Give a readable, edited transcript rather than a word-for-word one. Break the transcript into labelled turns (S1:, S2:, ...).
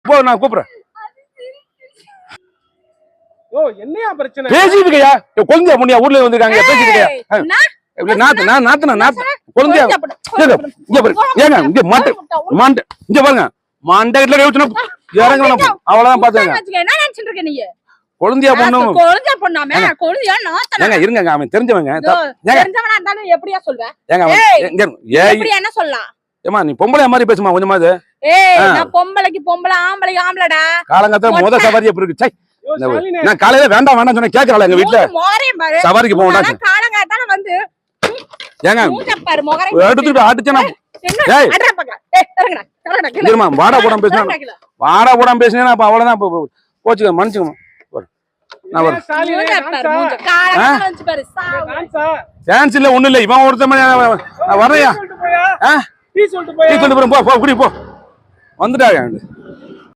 S1: போ நான் கூப்பிடுறேன்.
S2: ஓ என்னையா பிரச்சனை?
S1: பேசிட்டு இருக்கியா? குழந்தையா முன்னியா ஊர்ல வந்துருக்காங்க பேசிட்டு இருக்கியா? குழந்தையா இங்க ஏங்க இங்க மாண்ட இங்க பாருங்க மண்டகத்துல யோசனை இறங்கணும் அவ்வளவுதான் பாத்துங்க.
S3: என்ன நினைச்சிட்டு இருக்க நீ?
S1: குழந்தையா பொண்ணு
S3: குழந்தையா பொண்ணாமே குழந்தையா நாத்தனா?
S1: ஏங்க இருங்க அவன் தெரிஞ்சவங்க.
S3: தெரிஞ்சவனா இருந்தாலும் எப்படியா சொல்வ?
S1: ஏங்க
S3: எப்படி என்ன சொல்லலாம்?
S1: ஏமா நீ பொம்பளை மாதிரி பேசுமா கொஞ்சமாது.
S3: ஏய் நான் பொம்பளைக்கு பொம்பளை ஆம்பளைக்கு ஆம்பளடா.
S1: காலங்கத்துல முத சவாரி எப்படி இருக்கு? நான் காலையில வேண்டாம் வேண்டாம் சொன்ன கேட்கறல எங்க வீட்டுல சவாரிக்கு போக மாட்டாங்க.
S3: காலங்காத்தால வந்து
S1: ஏங்க எடுத்துட்டு அடிச்சனா இருமா வாடா போடாம பேசினா வாடா போடாம பேசினா அப்ப அவ்வளவுதான் போச்சுக்க மன்னிச்சுக்கமா. சான்ஸ் இல்ல ஒண்ணு இல்ல இவன் ஒருத்தன் வரையா சொல்லிட்டு போ வந்துட்டாங்க.